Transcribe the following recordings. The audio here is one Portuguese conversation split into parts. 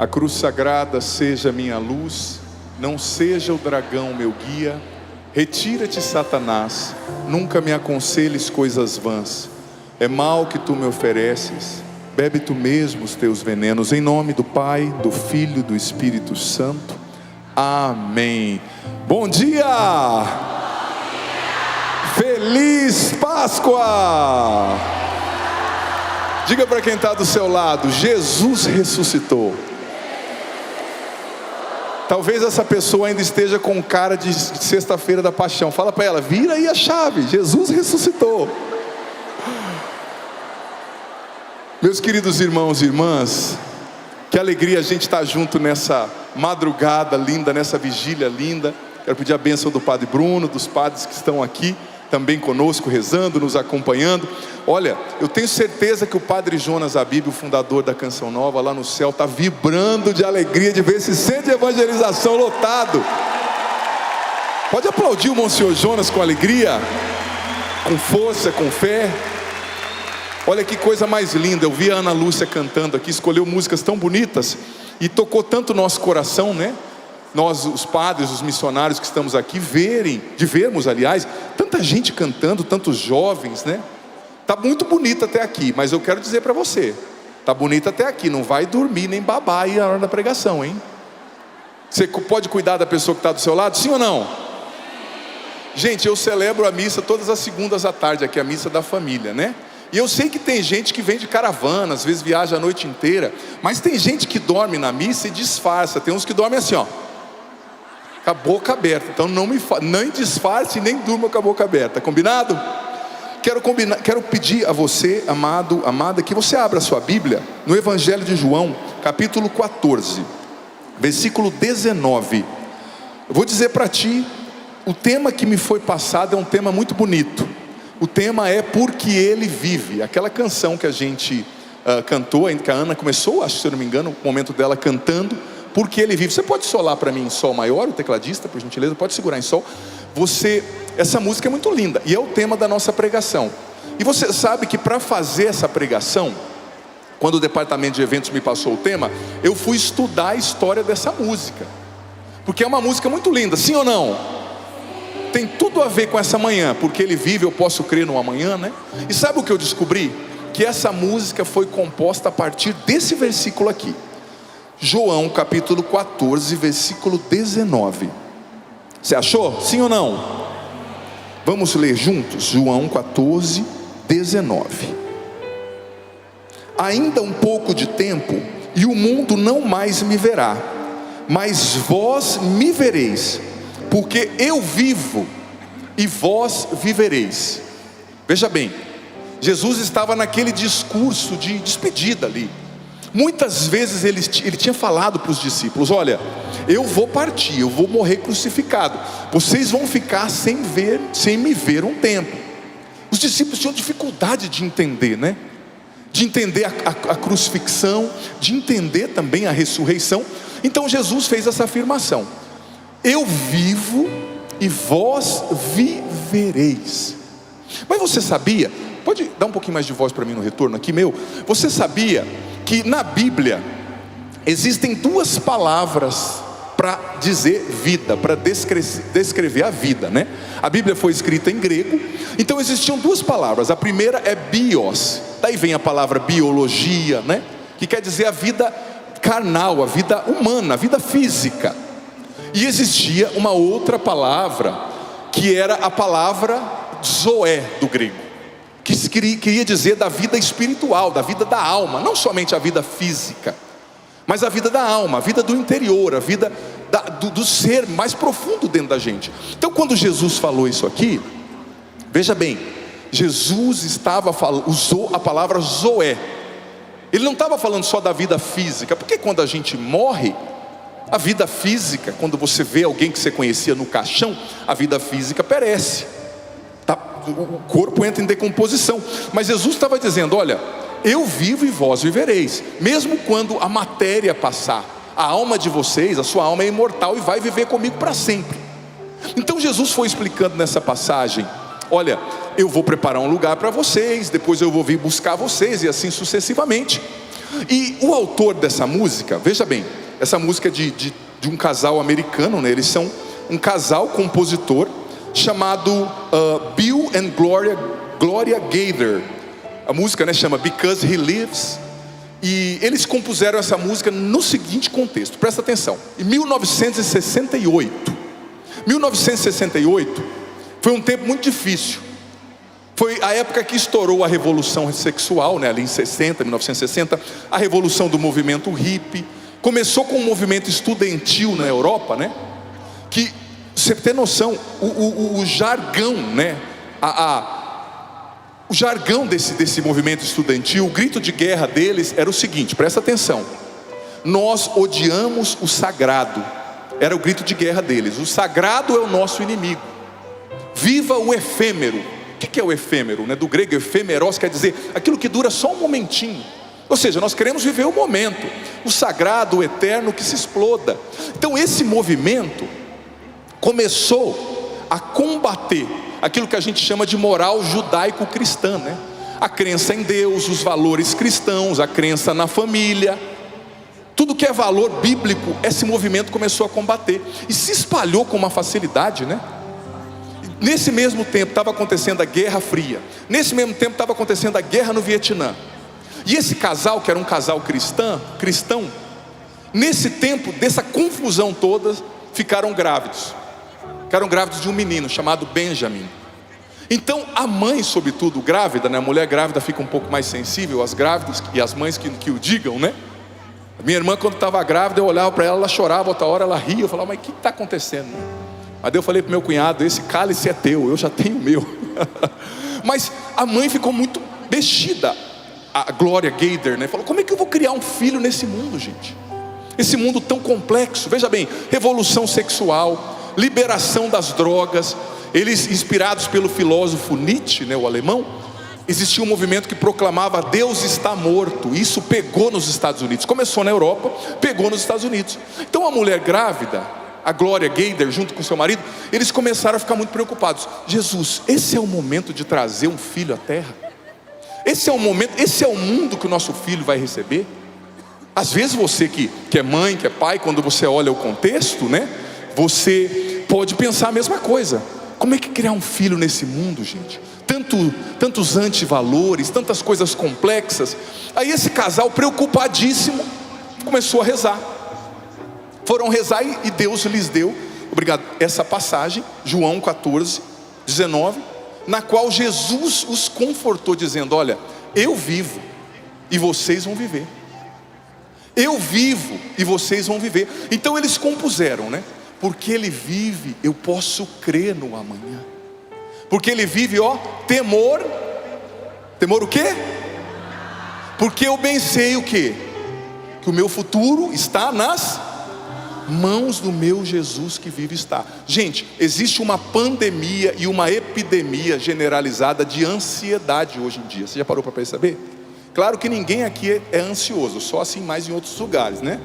A cruz sagrada seja minha luz, não seja o dragão meu guia. Retira-te, Satanás, nunca me aconselhes coisas vãs. É mal que tu me ofereces, bebe tu mesmo os teus venenos. Em nome do Pai, do Filho e do Espírito Santo. Amém. Bom dia! Feliz Páscoa! Diga para quem está do seu lado: Jesus ressuscitou. Talvez essa pessoa ainda esteja com cara de sexta-feira da paixão. Fala para ela: vira aí a chave, Jesus ressuscitou. Meus queridos irmãos e irmãs, que alegria a gente estar junto nessa madrugada linda, nessa vigília linda. Quero pedir a bênção do Padre Bruno, dos padres que estão aqui também conosco, rezando, nos acompanhando. Olha, eu tenho certeza que o Padre Jonas Abib, o fundador da Canção Nova, lá no céu, está vibrando de alegria de ver esse centro de evangelização lotado. Pode aplaudir o Monsenhor Jonas com alegria, com força, com fé. Olha que coisa mais linda. Eu vi a Ana Lúcia cantando aqui, escolheu músicas tão bonitas e tocou tanto o nosso coração, né? Nós, os padres, os missionários que estamos aqui, vermos, aliás, tanta gente cantando, tantos jovens, né? Tá muito bonito até aqui, mas eu quero dizer para você, tá bonito até aqui, não vai dormir nem babar aí na hora da pregação, hein? Você pode cuidar da pessoa que está do seu lado, sim ou não? Gente, eu celebro a missa todas as segundas à tarde, aqui a missa da família, né? E eu sei que tem gente que vem de caravana, às vezes viaja a noite inteira, mas tem gente que dorme na missa e disfarça. Tem uns que dormem assim, ó, com a boca aberta. Então nem disfarce nem durma com a boca aberta, combinado? Quero pedir a você, amado, amada, que você abra a sua Bíblia no Evangelho de João, capítulo 14, versículo 19. Eu vou dizer para ti, o tema que me foi passado é um tema muito bonito. O tema é Porque Ele Vive. Aquela canção que a gente cantou, que a Ana começou, acho que se eu não me engano, o momento dela cantando, Porque Ele Vive. Você pode solar para mim em sol maior, o tecladista, por gentileza, pode segurar em sol. Essa música é muito linda e é o tema da nossa pregação. E você sabe que para fazer essa pregação, quando o departamento de eventos me passou o tema, eu fui estudar a história dessa música, porque é uma música muito linda, sim ou não? Tem tudo a ver com essa manhã, porque Ele vive, eu posso crer no amanhã, né? E sabe o que eu descobri? Que essa música foi composta a partir desse versículo aqui, João capítulo 14, versículo 19. Você achou? Sim ou não? Vamos ler juntos, João 14, 19. Ainda um pouco de tempo, e o mundo não mais me verá, mas vós me vereis, porque eu vivo e vós vivereis. Veja bem, Jesus estava naquele discurso de despedida ali. Muitas vezes ele tinha falado para os discípulos: olha, eu vou partir, eu vou morrer crucificado, vocês vão ficar sem me ver um tempo. Os discípulos tinham dificuldade de entender, né? De entender a crucifixão, de entender também a ressurreição. Então Jesus fez essa afirmação: eu vivo e vós vivereis. Mas você sabia, pode dar um pouquinho mais de voz para mim no retorno aqui, meu? Você sabia que na Bíblia existem duas palavras para dizer vida, para descrever a vida, né? A Bíblia foi escrita em grego, então existiam duas palavras. A primeira é bios, daí vem a palavra biologia, né? Que quer dizer a vida carnal, a vida humana, a vida física. E existia uma outra palavra, que era a palavra zoé do grego, que queria dizer da vida espiritual, da vida da alma, não somente a vida física, mas a vida da alma, a vida do interior, a vida do ser mais profundo dentro da gente. Então quando Jesus falou isso aqui, veja bem, Jesus usou a palavra zoé. Ele não estava falando só da vida física, porque quando a gente morre, a vida física, quando você vê alguém que você conhecia no caixão, a vida física perece, o corpo entra em decomposição. Mas Jesus estava dizendo: olha, eu vivo e vós vivereis. Mesmo quando a matéria passar, a alma de vocês, a sua alma é imortal e vai viver comigo para sempre. Então Jesus foi explicando nessa passagem: olha, eu vou preparar um lugar para vocês, depois eu vou vir buscar vocês, e assim sucessivamente. E o autor dessa música, veja bem, essa música é de um casal americano, né? Eles são um casal compositor chamado Bill and Gloria Gaither. A música, né, chama Because He Lives. E eles compuseram essa música no seguinte contexto, presta atenção. Em 1968 foi um tempo muito difícil. Foi a época que estourou a revolução sexual, né, ali em 1960, a revolução do movimento hippie. Começou com um movimento estudantil na Europa, né? Que, você tem noção, o jargão, né? O jargão desse movimento estudantil, o grito de guerra deles era o seguinte, presta atenção: nós odiamos o sagrado. Era o grito de guerra deles. O sagrado é o nosso inimigo. Viva o efêmero. O que é o efêmero, né? Do grego efêmeros quer dizer aquilo que dura só um momentinho. Ou seja, nós queremos viver o momento, o sagrado, o eterno, que se exploda. Então esse movimento começou a combater aquilo que a gente chama de moral judaico-cristã, né? A crença em Deus, os valores cristãos, a crença na família, tudo que é valor bíblico, esse movimento começou a combater e se espalhou com uma facilidade, né? Nesse mesmo tempo estava acontecendo a Guerra Fria, nesse mesmo tempo estava acontecendo a guerra no Vietnã. E esse casal, que era um casal cristão, nesse tempo dessa confusão toda, ficaram grávidos de um menino chamado Benjamin. Então a mãe, sobretudo grávida, né? A mulher grávida fica um pouco mais sensível, as grávidas e as mães que o digam, né? A minha irmã, quando estava grávida, eu olhava para ela, ela chorava, outra hora ela ria, eu falava, mas o que está acontecendo? Mas daí eu falei para o meu cunhado, esse cálice é teu, eu já tenho o meu. Mas a mãe ficou muito mexida, a Gloria Gaither, né? Falou, como é que eu vou criar um filho nesse mundo, gente? Esse mundo tão complexo. Veja bem, revolução sexual, liberação das drogas. Eles, inspirados pelo filósofo Nietzsche, né, o alemão, existia um movimento que proclamava Deus está morto. Isso pegou nos Estados Unidos, começou na Europa, pegou nos Estados Unidos. Então a mulher grávida, a Gloria Gaither, junto com seu marido, eles começaram a ficar muito preocupados. Jesus, esse é o momento de trazer um filho à terra? Esse é o momento, esse é o mundo que o nosso filho vai receber? Às vezes você que é mãe, que é pai, quando você olha o contexto, né, você pode pensar a mesma coisa. Como é que criar um filho nesse mundo, gente? Tantos antivalores, tantas coisas complexas. Aí esse casal, preocupadíssimo, começou a rezar. Foram rezar e Deus lhes deu, obrigado, essa passagem, João 14, 19, na qual Jesus os confortou, dizendo, olha, eu vivo e vocês vão viver. Eu vivo e vocês vão viver. Então eles compuseram, né? Porque Ele vive, eu posso crer no amanhã. Porque Ele vive, ó, temor o quê? Porque eu bem sei o quê? Que o meu futuro está nas mãos do meu Jesus que vive está. Gente, existe uma pandemia e uma epidemia generalizada de ansiedade hoje em dia. Você já parou para perceber? Claro que ninguém aqui é ansioso, só assim mais em outros lugares, né?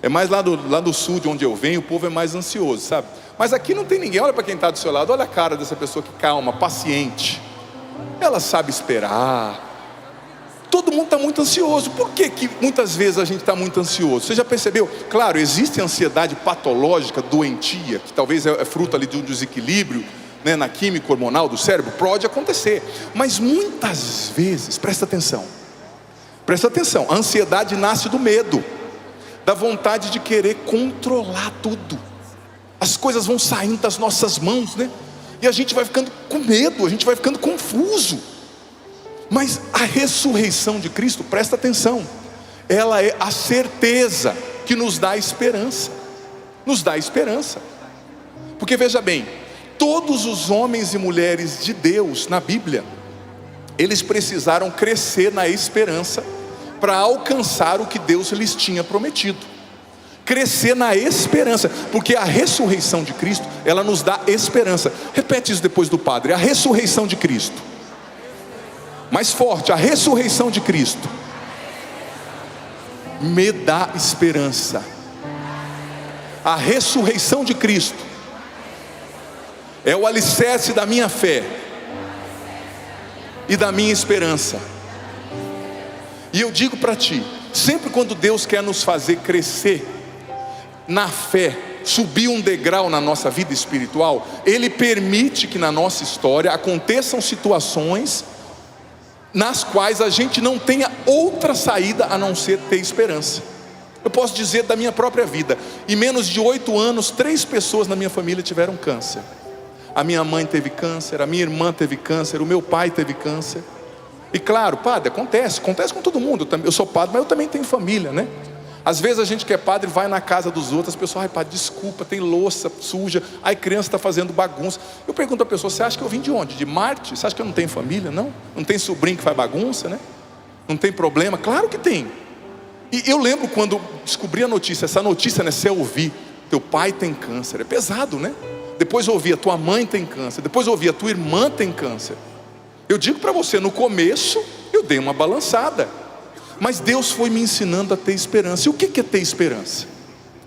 É mais lá do sul de onde eu venho, o povo é mais ansioso, sabe? Mas aqui não tem ninguém. Olha para quem está do seu lado, olha a cara dessa pessoa que calma, paciente. Ela sabe esperar. Todo mundo está muito ansioso. Por que muitas vezes a gente está muito ansioso? Você já percebeu? Claro, existe ansiedade patológica, doentia, que talvez é fruto ali de um desequilíbrio, né, na química hormonal do cérebro. Pode acontecer. Mas muitas vezes, presta atenção, a ansiedade nasce do medo, da vontade de querer controlar tudo. As coisas vão saindo das nossas mãos, né? E a gente vai ficando com medo, a gente vai ficando confuso. Mas a ressurreição de Cristo, presta atenção, ela é a certeza que nos dá esperança. Nos dá esperança. Porque veja bem, todos os homens e mulheres de Deus na Bíblia, eles precisaram crescer na esperança para alcançar o que Deus lhes tinha prometido. Crescer na esperança, porque a ressurreição de Cristo, ela nos dá esperança. Repete isso depois do Padre, a ressurreição de Cristo. Mais forte, a ressurreição de Cristo me dá esperança. A ressurreição de Cristo é o alicerce da minha fé e da minha esperança. E eu digo para ti, sempre quando Deus quer nos fazer crescer na fé, subir um degrau na nossa vida espiritual, Ele permite que na nossa história aconteçam situações nas quais a gente não tenha outra saída a não ser ter esperança. Eu posso dizer da minha própria vida, em menos de 8 anos, 3 pessoas na minha família tiveram câncer. A minha mãe teve câncer, a minha irmã teve câncer, o meu pai teve câncer. E claro, padre, acontece com todo mundo. Eu sou padre, mas eu também tenho família, né? Às vezes a gente que é padre vai na casa dos outros, as pessoas, ai padre, desculpa, tem louça suja, ai criança está fazendo bagunça. Eu pergunto à pessoa, você acha que eu vim de onde? De Marte? Você acha que eu não tenho família? Não? Não tem sobrinho que faz bagunça, né? Não tem problema? Claro que tem. E eu lembro quando descobri a notícia, essa notícia, né, você ouvir, teu pai tem câncer, é pesado, né? Depois eu ouvi, a tua mãe tem câncer, depois eu ouvi, a tua irmã tem câncer. Eu digo para você, no começo eu dei uma balançada, mas Deus foi me ensinando a ter esperança. E o que é ter esperança?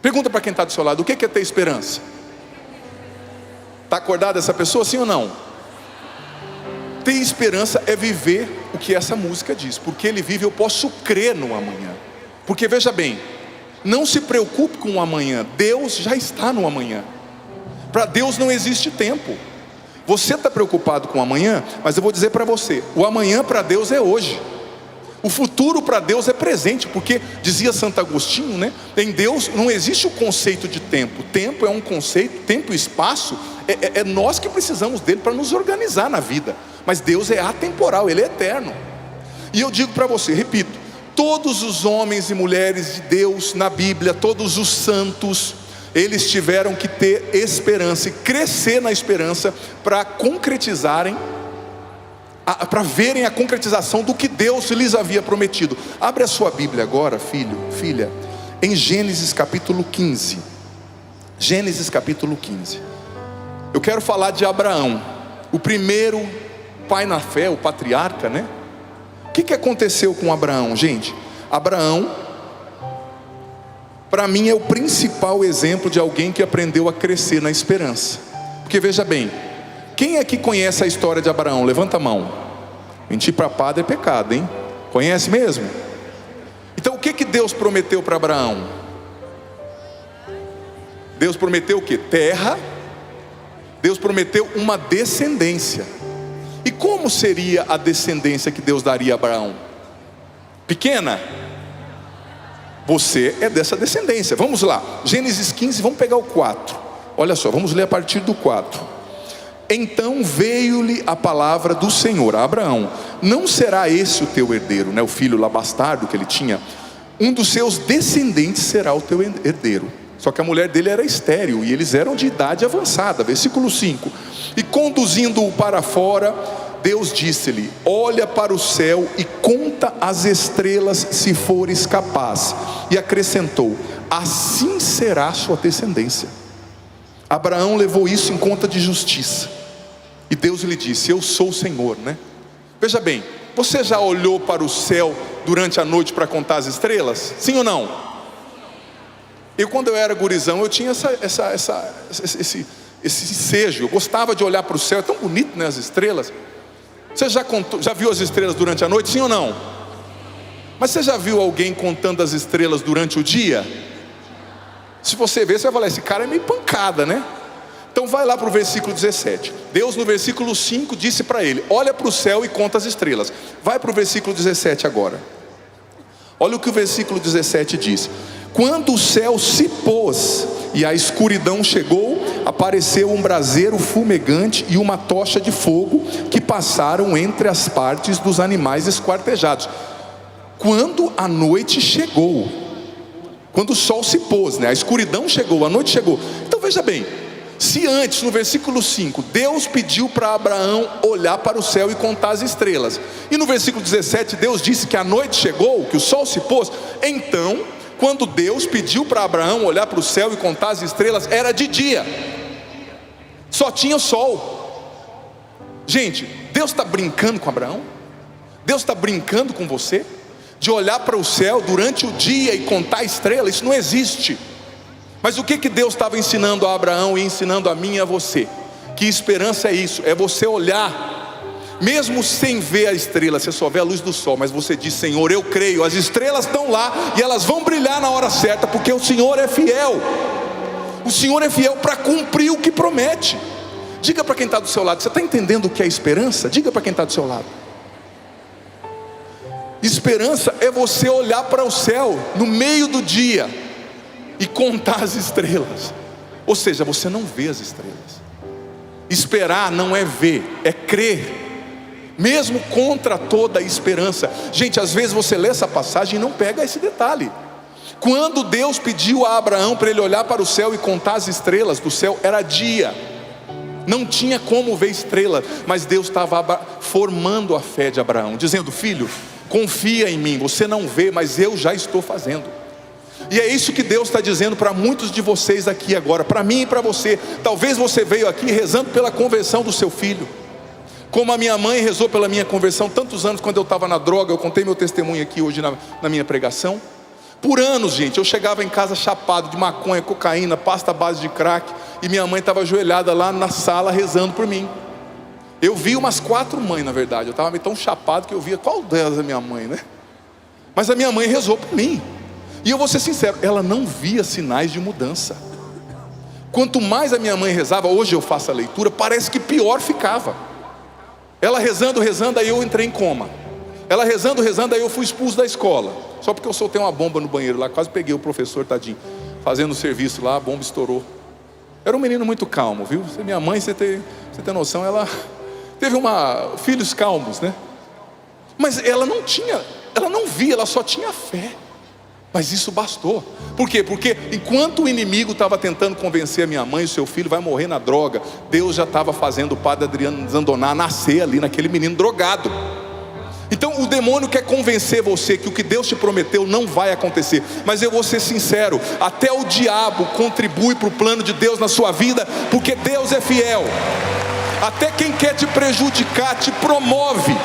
Pergunta para quem está do seu lado, o que é ter esperança? Está acordada essa pessoa, sim ou não? Ter esperança é viver o que essa música diz, porque Ele vive, eu posso crer no amanhã. Porque veja bem, não se preocupe com o amanhã, Deus já está no amanhã. Para Deus não existe tempo. Você está preocupado com o amanhã, mas eu vou dizer para você, o amanhã para Deus é hoje. O futuro para Deus é presente, porque dizia Santo Agostinho, né? Em Deus não existe o conceito de tempo. Tempo é um conceito, tempo e espaço é nós que precisamos dele para nos organizar na vida. Mas Deus é atemporal, Ele é eterno. E eu digo para você, repito, todos os homens e mulheres de Deus na Bíblia, todos os santos, eles tiveram que ter esperança e crescer na esperança para concretizarem, para verem a concretização do que Deus lhes havia prometido. Abre a sua Bíblia agora, filho, filha, em Gênesis capítulo 15. Gênesis capítulo 15. Eu quero falar de Abraão, o primeiro pai na fé, o patriarca, né? O que aconteceu com Abraão, gente? Abraão, para mim, é o principal exemplo de alguém que aprendeu a crescer na esperança. Porque veja bem, quem aqui conhece a história de Abraão? Levanta a mão. Mentir para padre é pecado, hein? Conhece mesmo? Então o que Deus prometeu para Abraão? Deus prometeu o quê? Terra. Deus prometeu uma descendência. E como seria a descendência que Deus daria a Abraão? Pequena? Você é dessa descendência. Vamos lá, Gênesis 15, vamos pegar o 4. Olha só, vamos ler a partir do 4. Então veio-lhe a palavra do Senhor a Abraão: não será esse o teu herdeiro, né? O filho lá bastardo que ele tinha, um dos seus descendentes será o teu herdeiro. Só que a mulher dele era estéril e eles eram de idade avançada. Versículo 5. E conduzindo-o para fora, Deus disse-lhe: olha para o céu e conta as estrelas, se fores capaz. E acrescentou: assim será a sua descendência. Abraão levou isso em conta de justiça. E Deus lhe disse: eu sou o Senhor, né? Veja bem, você já olhou para o céu durante a noite para contar as estrelas? Sim ou não? Quando eu era gurizão, eu tinha esse ensejo. Eu gostava de olhar para o céu, é tão bonito, né, as estrelas. Você já viu as estrelas durante a noite, sim ou não? Mas você já viu alguém contando as estrelas durante o dia? Se você ver, você vai falar: esse cara é meio pancada, né? Então vai lá para o versículo 17. Deus no versículo 5 disse para ele: olha para o céu e conta as estrelas. Vai para o versículo 17 agora. Olha o que o versículo 17 diz: quando o céu se pôs e a escuridão chegou, apareceu um braseiro fumegante e uma tocha de fogo que passaram entre as partes dos animais esquartejados. Quando a noite chegou, quando o sol se pôs, né? A escuridão chegou, a noite chegou. Então veja bem, se antes no versículo 5 Deus pediu para Abraão olhar para o céu e contar as estrelas, e no versículo 17 Deus disse que a noite chegou, que o sol se pôs, então quando Deus pediu para Abraão olhar para o céu e contar as estrelas, era de dia, só tinha o sol. Gente, Deus está brincando com Abraão? Deus está brincando com você? De olhar para o céu durante o dia e contar estrelas? Isso não existe. Mas o que Deus estava ensinando a Abraão e ensinando a mim e a você? Que esperança é isso? É você olhar, Mesmo sem ver a estrela, você só vê a luz do sol, mas você diz: Senhor, eu creio, as estrelas estão lá e elas vão brilhar na hora certa, porque o Senhor é fiel. O Senhor é fiel para cumprir o que promete. Diga para quem está do seu lado: você está entendendo o que é esperança? Diga para quem está do seu lado. Esperança é você olhar para o céu no meio do dia e contar as estrelas. Ou seja, você não vê as estrelas. Esperar não é ver, é crer, mesmo contra toda a esperança. Gente, às vezes você lê essa passagem e não pega esse detalhe. Quando Deus pediu a Abraão para ele olhar para o céu e contar as estrelas do céu, era dia, não tinha como ver estrela, mas Deus estava formando a fé de Abraão, dizendo: filho, confia em mim, você não vê, mas eu já estou fazendo. E é isso que Deus está dizendo para muitos de vocês aqui agora, para mim e para você. Talvez você veio aqui rezando pela conversão do seu filho, como a minha mãe rezou pela minha conversão tantos anos quando eu estava na droga. Eu contei meu testemunho aqui hoje na minha pregação. Por anos, gente, eu chegava em casa chapado de maconha, cocaína, pasta à base de crack, e minha mãe estava ajoelhada lá na sala rezando por mim. Eu vi umas 4 mães, na verdade. Eu estava tão chapado que eu via qual delas é minha mãe, né? Mas a minha mãe rezou por mim. E eu vou ser sincero, ela não via sinais de mudança. Quanto mais a minha mãe rezava, hoje eu faço a leitura, parece que pior ficava. Ela rezando, aí eu entrei em coma. Ela rezando, aí eu fui expulso da escola. Só porque eu soltei uma bomba no banheiro lá, quase peguei o professor, tadinho, fazendo o serviço lá, a bomba estourou. Era um menino muito calmo, viu? Minha mãe, você tem noção, ela teve filhos calmos, né? Mas ela não via, ela só tinha fé. Mas isso bastou. Por quê? Porque enquanto o inimigo estava tentando convencer a minha mãe: o seu filho vai morrer na droga, Deus já estava fazendo o padre Adriano Zandoná nascer ali naquele menino drogado. Então o demônio quer convencer você que o que Deus te prometeu não vai acontecer. Mas eu vou ser sincero, até o diabo contribui para o plano de Deus na sua vida, porque Deus é fiel. Até quem quer te prejudicar te promove.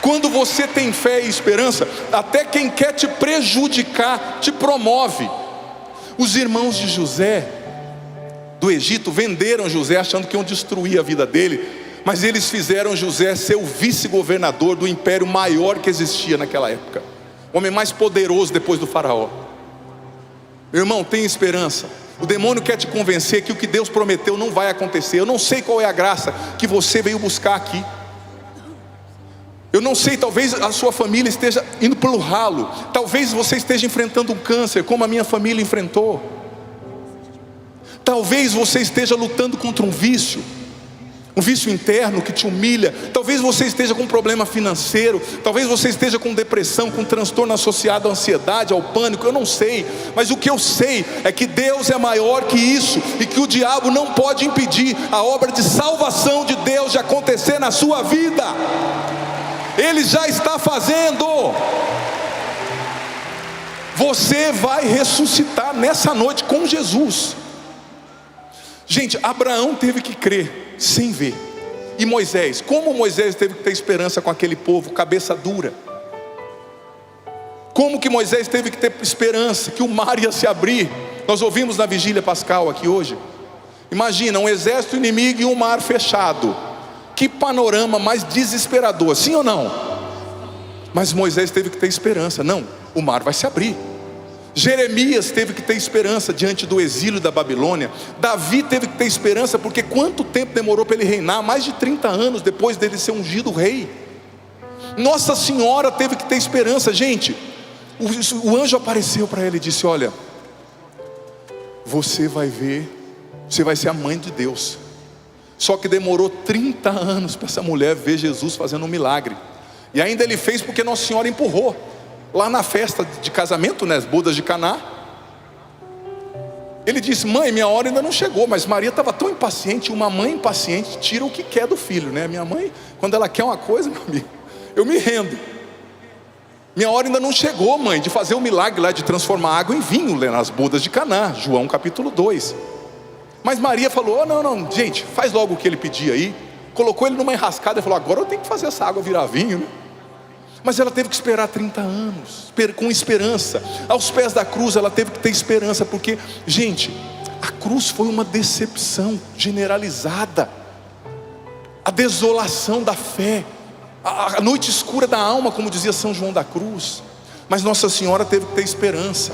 Quando você tem fé e esperança, até quem quer te prejudicar te promove. Os irmãos de José do Egito venderam José achando que iam destruir a vida dele, mas eles fizeram José ser o vice-governador do império maior que existia naquela época, o homem mais poderoso depois do faraó. Meu irmão, tenha esperança. O demônio quer te convencer que o que Deus prometeu não vai acontecer. Eu não sei qual é a graça que você veio buscar aqui. Eu não sei, talvez a sua família esteja indo pelo ralo. Talvez você esteja enfrentando um câncer, como a minha família enfrentou. Talvez você esteja lutando contra um vício interno que te humilha. Talvez você esteja com um problema financeiro. Talvez você esteja com depressão, com transtorno associado à ansiedade, ao pânico. Eu não sei, mas o que eu sei é que Deus é maior que isso, e que o diabo não pode impedir a obra de salvação de Deus de acontecer na sua vida. Ele já está fazendo. Você vai ressuscitar nessa noite com Jesus. Gente, Abraão teve que crer sem ver. E Moisés, como Moisés teve que ter esperança com aquele povo cabeça dura? Como que Moisés teve que ter esperança que o mar ia se abrir? Nós ouvimos na vigília pascal aqui hoje. Imagina, um exército inimigo e um mar fechado. Que panorama mais desesperador, sim ou não? Mas Moisés teve que ter esperança. Não, o mar vai se abrir. Jeremias teve que ter esperança diante do exílio da Babilônia. Davi teve que ter esperança, porque quanto tempo demorou para ele reinar? Mais de 30 anos depois dele ser ungido rei. Nossa Senhora teve que ter esperança. Gente, o anjo apareceu para ele e disse: olha, você vai ver, você vai ser a mãe de Deus. Só que demorou 30 anos para essa mulher ver Jesus fazendo um milagre. E ainda ele fez porque Nossa Senhora empurrou. Lá na festa de casamento, né, as bodas de Caná, ele disse: mãe, minha hora ainda não chegou. Mas Maria estava tão impaciente. Uma mãe impaciente tira o que quer do filho, né? Minha mãe, quando ela quer uma coisa, meu amigo, eu me rendo. Minha hora ainda não chegou, mãe, de fazer o milagre lá de transformar água em vinho, né, nas bodas de Caná, João capítulo 2. Mas Maria falou: oh, não, gente, faz logo o que ele pedia aí. Colocou ele numa enrascada e falou: agora eu tenho que fazer essa água virar vinho, né? Mas ela teve que esperar 30 anos, com esperança. Aos pés da cruz ela teve que ter esperança, porque, gente, a cruz foi uma decepção generalizada. a desolação da fé, a noite escura da alma, como dizia São João da Cruz. Mas Nossa Senhora teve que ter esperança.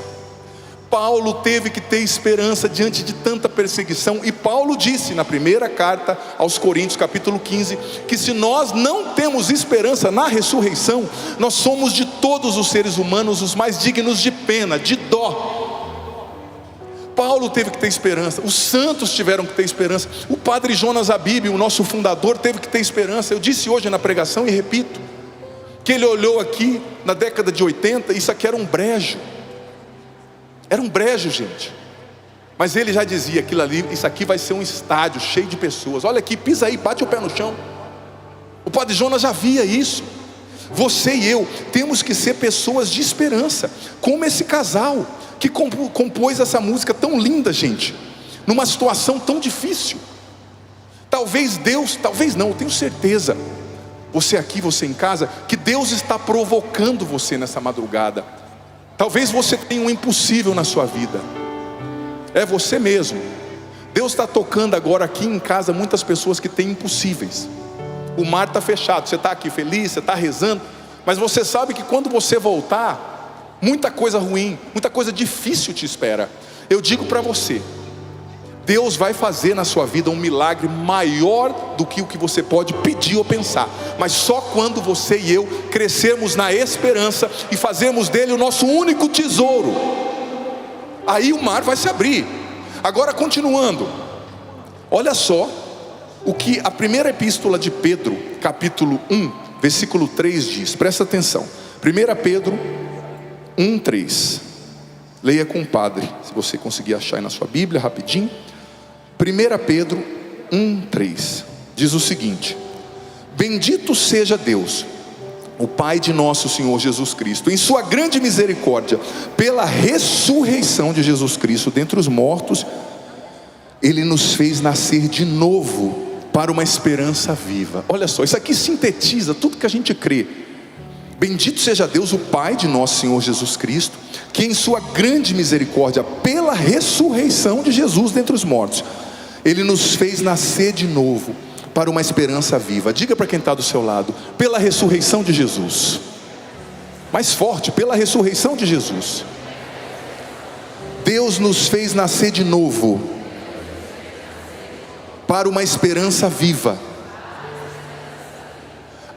Paulo teve que ter esperança diante de tanta perseguição. E Paulo disse na primeira carta aos Coríntios, capítulo 15, que se nós não temos esperança na ressurreição, nós somos de todos os seres humanos os mais dignos de pena, de dó. Paulo teve que ter esperança, os santos tiveram que ter esperança, o padre Jonas Abib, o nosso fundador, teve que ter esperança. Eu disse hoje na pregação e repito, que ele olhou aqui na década de 80, isso aqui era um brejo. Era um brejo, gente. Mas ele já dizia, aquilo ali, isso aqui vai ser um estádio cheio de pessoas. Olha aqui, pisa aí, bate o pé no chão. O padre Jonas já via isso. Você e eu temos que ser pessoas de esperança, como esse casal que compôs essa música tão linda, gente, numa situação tão difícil. Talvez Deus, talvez não, eu tenho certeza, você aqui, você em casa, que Deus está provocando você nessa madrugada. Talvez você tenha um impossível na sua vida, é você mesmo. Deus está tocando agora aqui em casa muitas pessoas que têm impossíveis. O mar está fechado, você está aqui feliz, você está rezando, mas você sabe que quando você voltar, muita coisa ruim, muita coisa difícil te espera. Eu digo para você, Deus vai fazer na sua vida um milagre maior do que o que você pode pedir ou pensar, mas só quando você e eu crescermos na esperança e fazermos dele o nosso único tesouro. Aí o mar vai se abrir. Agora continuando, olha só o que a primeira epístola de Pedro, capítulo 1, versículo 3 diz, presta atenção. 1 Pedro 1, 3. Leia com o padre, se você conseguir achar aí na sua Bíblia, rapidinho. 1 Pedro 1, 3 diz o seguinte: bendito seja Deus, o Pai de nosso Senhor Jesus Cristo, em sua grande misericórdia, pela ressurreição de Jesus Cristo dentre os mortos, Ele nos fez nascer de novo para uma esperança viva. Olha só, isso aqui sintetiza tudo que a gente crê. Bendito seja Deus, o Pai de nosso Senhor Jesus Cristo, que em sua grande misericórdia, pela ressurreição de Jesus dentre os mortos, Ele nos fez nascer de novo para uma esperança viva. Diga para quem está do seu lado, pela ressurreição de Jesus. Mais forte, pela ressurreição de Jesus. Deus nos fez nascer de novo para uma esperança viva.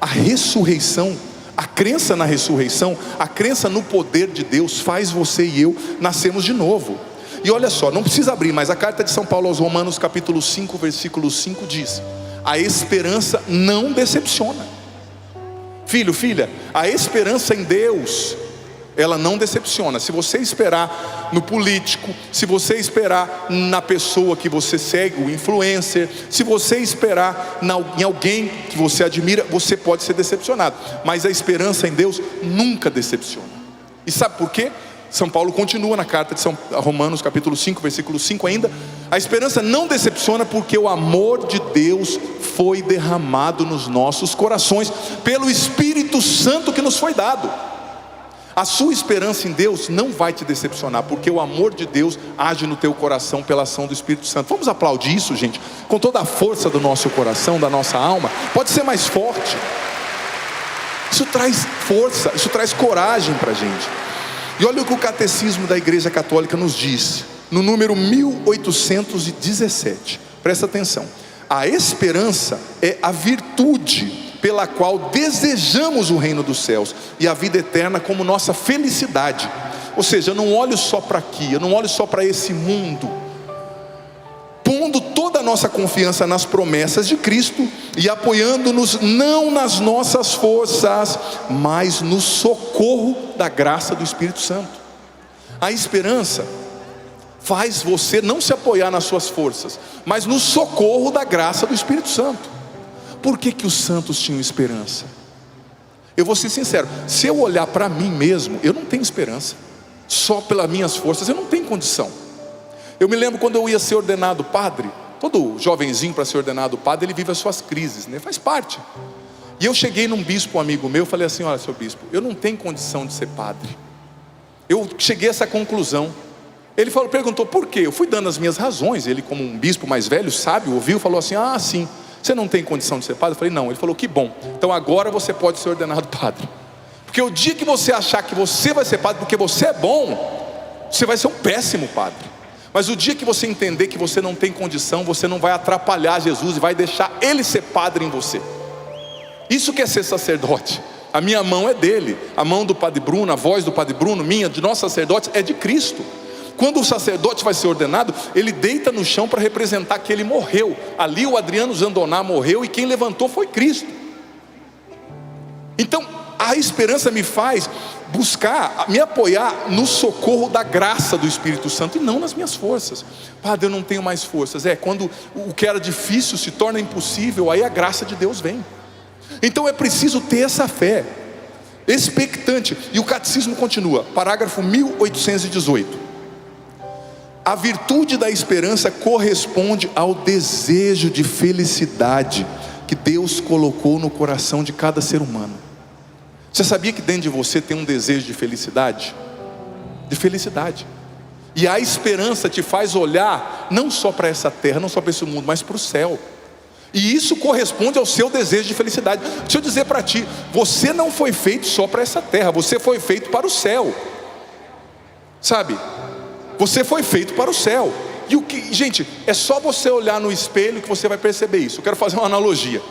A ressurreição, a crença na ressurreição, a crença no poder de Deus faz você e eu nascermos de novo. E olha só, não precisa abrir, mas a carta de São Paulo aos Romanos, capítulo 5, versículo 5 diz: a esperança não decepciona. Filho, filha, a esperança em Deus, ela não decepciona. Se você esperar no político, se você esperar na pessoa que você segue, o influencer, se você esperar em alguém que você admira, você pode ser decepcionado. Mas a esperança em Deus nunca decepciona. E sabe por quê? São Paulo continua na carta de Romanos capítulo 5, versículo 5 ainda: a esperança não decepciona porque o amor de Deus foi derramado nos nossos corações pelo Espírito Santo que nos foi dado. A sua esperança em Deus não vai te decepcionar, porque o amor de Deus age no teu coração pela ação do Espírito Santo. Vamos aplaudir isso, gente, com toda a força do nosso coração, da nossa alma. Pode ser mais forte. Isso traz força, isso traz coragem para a gente. E olha o que o Catecismo da Igreja Católica nos diz, no número 1817. Presta atenção: a esperança é a virtude pela qual desejamos o reino dos céus e a vida eterna como nossa felicidade. Ou seja, eu não olho só para aqui, eu não olho só para esse mundo, pondo toda a nossa confiança nas promessas de Cristo e apoiando-nos não nas nossas forças, mas no socorro da graça do Espírito Santo. A esperança faz você não se apoiar nas suas forças, mas no socorro da graça do Espírito Santo. Por que que os santos tinham esperança? Eu vou ser sincero, se eu olhar para mim mesmo, eu não tenho esperança. Só pelas minhas forças eu não tenho condição. Eu me lembro quando eu ia ser ordenado padre, todo jovenzinho para ser ordenado padre, ele vive as suas crises, né? Faz parte. E eu cheguei num bispo amigo meu, falei assim: olha, seu bispo, eu não tenho condição de ser padre. Eu cheguei a essa conclusão. Ele perguntou por quê? Eu fui dando as minhas razões. Ele, como um bispo mais velho, sábio, ouviu e falou assim: ah, sim, você não tem condição de ser padre? Eu falei, não. Ele falou, que bom, então agora você pode ser ordenado padre. Porque o dia que você achar que você vai ser padre porque você é bom, você vai ser um péssimo padre. Mas o dia que você entender que você não tem condição, você não vai atrapalhar Jesus e vai deixar Ele ser padre em você. Isso que é ser sacerdote. A minha mão é dele, a mão do Padre Bruno, a voz do Padre Bruno, minha, de nós sacerdotes, é de Cristo. Quando o sacerdote vai ser ordenado, ele deita no chão para representar que ele morreu. Ali o Adriano Zandoná morreu e quem levantou foi Cristo. Então a esperança me faz buscar, me apoiar no socorro da graça do Espírito Santo e não nas minhas forças. Padre, eu não tenho mais forças. Quando o que era difícil se torna impossível, aí a graça de Deus vem. Então é preciso ter essa fé expectante. E o catecismo continua, parágrafo 1818. A virtude da esperança corresponde ao desejo de felicidade que Deus colocou no coração de cada ser humano. Você sabia que dentro de você tem um desejo de felicidade? De felicidade. E a esperança te faz olhar não só para essa terra, não só para esse mundo, mas para o céu. E isso corresponde ao seu desejo de felicidade. Deixa eu dizer para ti, você não foi feito só para essa terra, você foi feito para o céu. Sabe? Você foi feito para o céu. E o que, gente, é só você olhar no espelho que você vai perceber isso. Eu quero fazer uma analogia.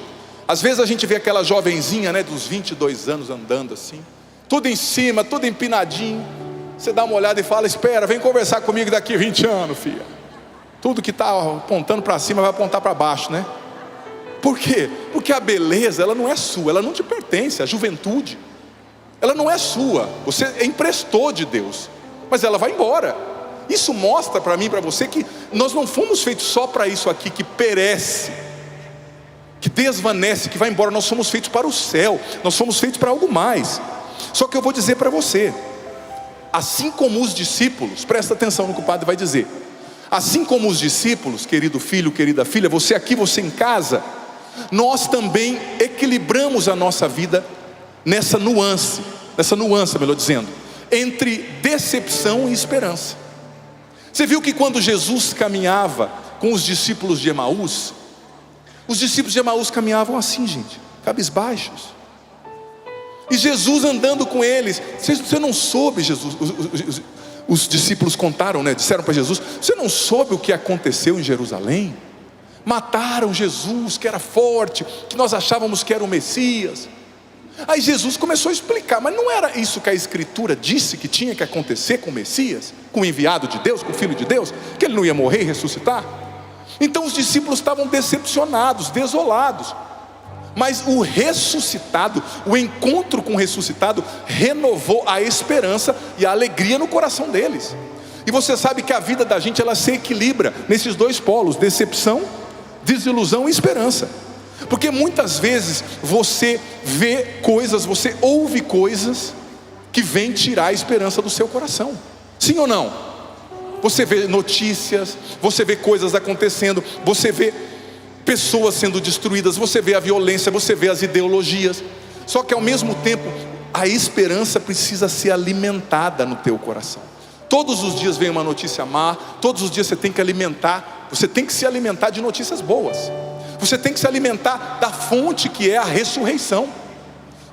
Às vezes a gente vê aquela jovenzinha, né, dos 22 anos andando assim, tudo em cima, tudo empinadinho. Você dá uma olhada e fala, espera, vem conversar comigo daqui 20 anos, filha. Tudo que está apontando para cima vai apontar para baixo, né? Por quê? Porque a beleza, ela não é sua, ela não te pertence, a juventude ela não é sua, você emprestou de Deus, mas ela vai embora. Isso mostra para mim e para você que nós não fomos feitos só para isso aqui que perece, que desvanece, que vai embora. Nós somos feitos para o céu, nós somos feitos para algo mais. Só que eu vou dizer para você, assim como os discípulos, presta atenção no que o padre vai dizer, assim como os discípulos, querido filho, querida filha, você aqui, você em casa, nós também equilibramos a nossa vida nessa nuance, melhor dizendo, entre decepção e esperança. Você viu que quando Jesus caminhava com os discípulos de Emaús, os discípulos de Emaús caminhavam assim, gente, cabisbaixos. E Jesus andando com eles, você não soube, Jesus, os discípulos contaram, né? Disseram para Jesus, você não soube o que aconteceu em Jerusalém? Mataram Jesus, que era forte, que nós achávamos que era o Messias. Aí Jesus começou a explicar, mas não era isso que a Escritura disse que tinha que acontecer com o Messias, com o enviado de Deus, com o Filho de Deus, que ele não ia morrer e ressuscitar? Então os discípulos estavam decepcionados, desolados. Mas o ressuscitado, o encontro com o ressuscitado, renovou a esperança e a alegria no coração deles. E você sabe que a vida da gente, ela se equilibra nesses dois polos, decepção, desilusão e esperança. Porque muitas vezes você vê coisas, você ouve coisas que vêm tirar a esperança do seu coração. Sim ou não? Você vê notícias, você vê coisas acontecendo, você vê pessoas sendo destruídas, você vê a violência, você vê as ideologias. Só que ao mesmo tempo, a esperança precisa ser alimentada no teu coração. Todos os dias vem uma notícia má, todos os dias você tem que alimentar, você tem que se alimentar de notícias boas. Você tem que se alimentar da fonte que é a ressurreição.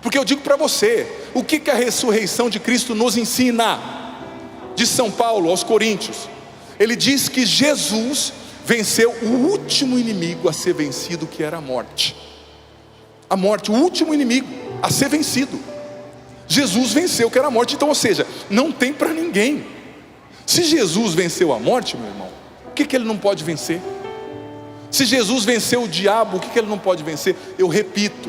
Porque eu digo para você, o que a ressurreição de Cristo nos ensina? De São Paulo aos Coríntios, ele diz que Jesus venceu o último inimigo a ser vencido, que era a morte. A morte, o último inimigo a ser vencido. Jesus venceu, que era a morte. Então, ou seja, não tem para ninguém. Se Jesus venceu a morte, meu irmão, o que ele não pode vencer? Se Jesus venceu o diabo, o que ele não pode vencer? Eu repito,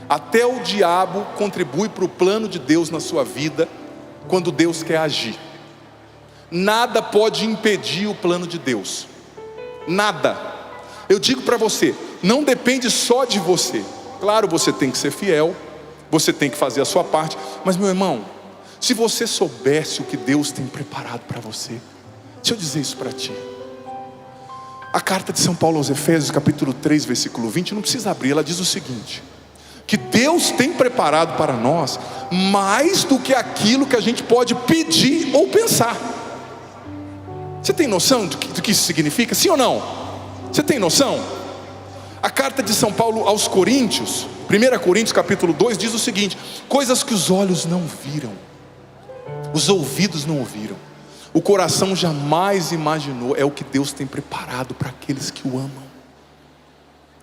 até o diabo contribui para o plano de Deus na sua vida, quando Deus quer agir. Nada pode impedir o plano de Deus, nada. Eu digo para você, não depende só de você. Claro, você tem que ser fiel, você tem que fazer a sua parte, mas meu irmão, se você soubesse o que Deus tem preparado para você, deixa eu dizer isso para ti. A carta de São Paulo aos Efésios, capítulo 3, versículo 20, não precisa abrir, ela diz o seguinte: que Deus tem preparado para nós mais do que aquilo que a gente pode pedir ou pensar. Você tem noção do que isso significa? Sim ou não? Você tem noção? A carta de São Paulo aos Coríntios, 1 Coríntios capítulo 2, diz o seguinte: coisas que os olhos não viram, os ouvidos não ouviram, o coração jamais imaginou, é o que Deus tem preparado para aqueles que o amam.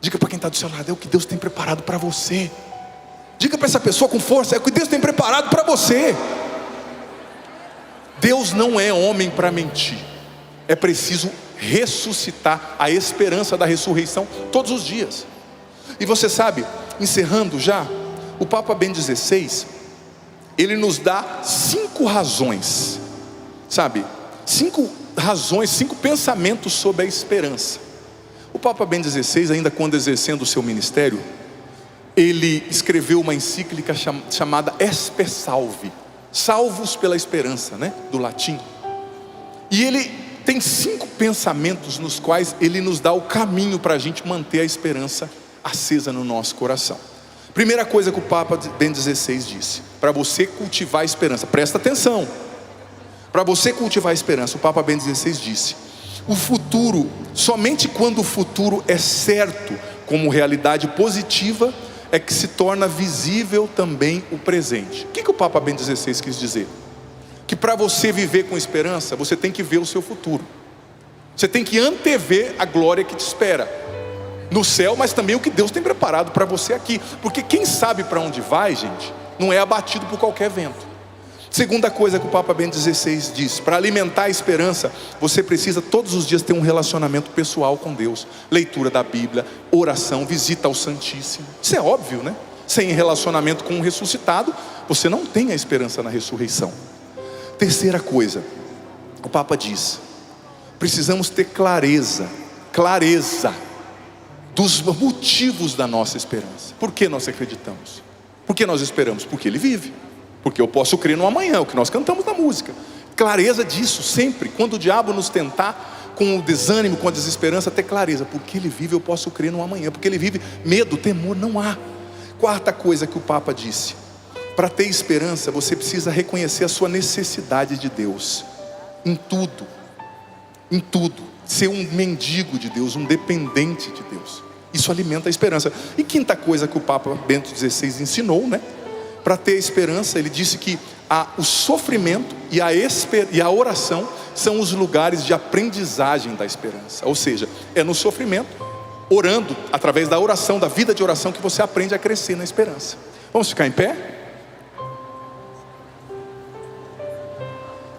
Diga para quem está do seu lado: é o que Deus tem preparado para você. Diga para essa pessoa com força: é o que Deus tem preparado para você. Deus não é homem para mentir. É preciso ressuscitar a esperança da ressurreição todos os dias. E você sabe, encerrando já, o Papa Bento XVI, ele nos dá 5 razões, sabe? 5 razões, 5 pensamentos sobre a esperança. O Papa Bento XVI, ainda quando exercendo o seu ministério, ele escreveu uma encíclica chamada Esper Salvi, salvos pela esperança, né? Do latim. E ele tem 5 pensamentos nos quais ele nos dá o caminho para a gente manter a esperança acesa no nosso coração. Primeira coisa que o Papa Bento XVI disse: para você cultivar a esperança, presta atenção, para você cultivar a esperança, o Papa Bento XVI disse: o futuro, somente quando o futuro é certo como realidade positiva, é que se torna visível também o presente. O que o Papa Bento XVI quis dizer? Que para você viver com esperança, você tem que ver o seu futuro. Você tem que antever a glória que te espera no céu, mas também o que Deus tem preparado para você aqui. Porque quem sabe para onde vai, gente, não é abatido por qualquer vento. Segunda coisa que o Papa Bento XVI diz: para alimentar a esperança, você precisa todos os dias ter um relacionamento pessoal com Deus. Leitura da Bíblia, oração, visita ao Santíssimo. Isso é óbvio, né? Sem relacionamento com o ressuscitado, você não tem a esperança na ressurreição. Terceira coisa, o Papa diz: precisamos ter clareza dos motivos da nossa esperança. Por que nós acreditamos? Por que nós esperamos? Porque Ele vive. Porque eu posso crer no amanhã, o que nós cantamos na música. Clareza disso sempre. Quando o diabo nos tentar com o desânimo, com a desesperança, ter clareza: porque Ele vive, eu posso crer no amanhã. Porque Ele vive, medo, temor não há. Quarta coisa que o Papa disse: para ter esperança, você precisa reconhecer a sua necessidade de Deus. Em tudo. Ser um mendigo de Deus, um dependente de Deus. Isso alimenta a esperança. E quinta coisa que o Papa Bento XVI ensinou, né? Para ter esperança, ele disse que o sofrimento e a oração são os lugares de aprendizagem da esperança. Ou seja, é no sofrimento, orando, através da oração, da vida de oração, que você aprende a crescer na esperança. Vamos ficar em pé?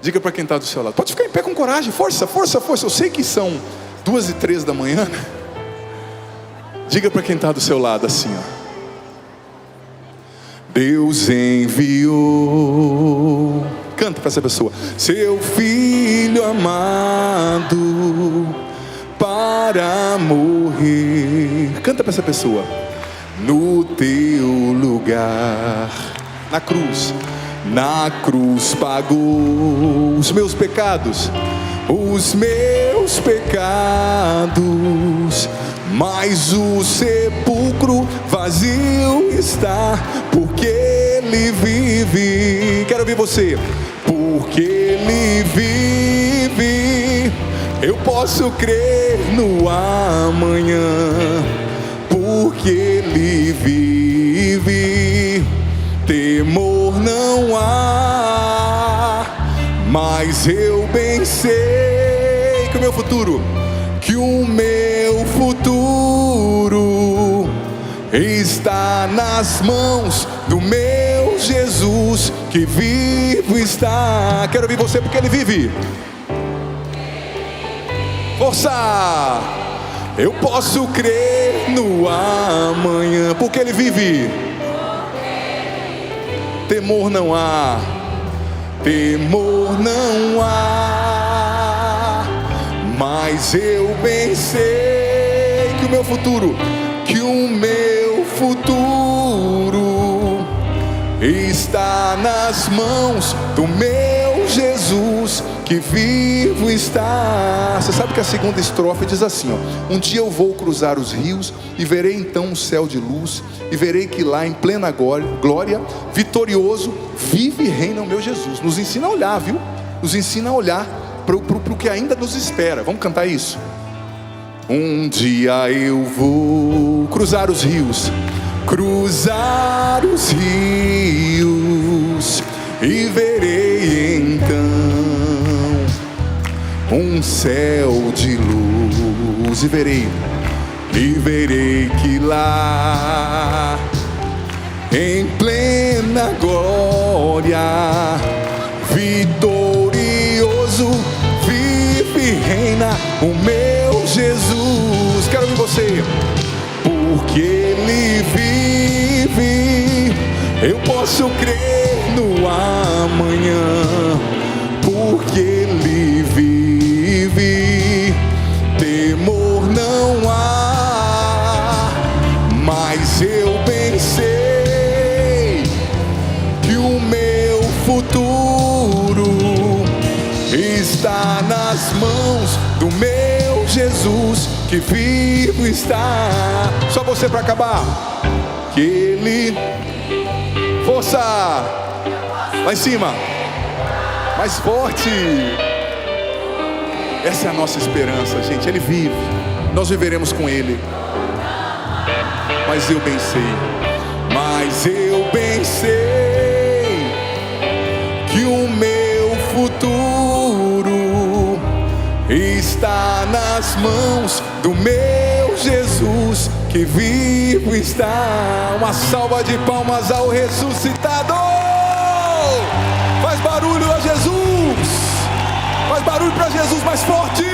Diga para quem está do seu lado: pode ficar em pé com coragem, força. Eu sei que são 2:03 da manhã, né? Diga para quem está do seu lado assim, ó: Deus enviou, canta para essa pessoa, seu Filho amado para morrer. Canta para essa pessoa: no teu lugar, na cruz pagou os meus pecados, mas o sepulcro vazio está, porque Ele vive. Quero ouvir você. Porque Ele vive, eu posso crer no amanhã. Porque Ele vive, temor não há. Mas eu bem sei que o meu futuro está nas mãos do meu Jesus, que vivo está. Quero ouvir você, porque Ele vive. Força! Eu posso crer no amanhã, porque Ele vive. Temor não há, mas eu bem sei que o meu futuro está nas mãos do meu Jesus, que vivo está. Você sabe que a segunda estrofe diz assim, ó: um dia eu vou cruzar os rios e verei então um céu de luz, e verei que lá em plena glória, vitorioso, vive e reina o meu Jesus. Nos ensina a olhar, viu? Nos ensina a olhar para o que ainda nos espera. Vamos cantar isso? Um dia eu vou cruzar os rios, e verei então um céu de luz, e verei que lá, em plena glória, vitorioso, vive e reina o meu Jesus. Quero ouvir você. Porque Ele vive, eu posso crer no amanhã. Porque Ele vive, temor não há. Mas eu bem sei que o meu futuro está nas mãos do meu Jesus, que vivo está. Só você para acabar. Que Ele, força, lá em cima, mais forte. Essa é a nossa esperança, gente. Ele vive, nós viveremos com Ele. Mas eu bem sei que o meu futuro está nas mãos do meu Jesus, que vivo está. Uma salva de palmas ao ressuscitado. Faz barulho a Jesus. Faz barulho para Jesus mais forte.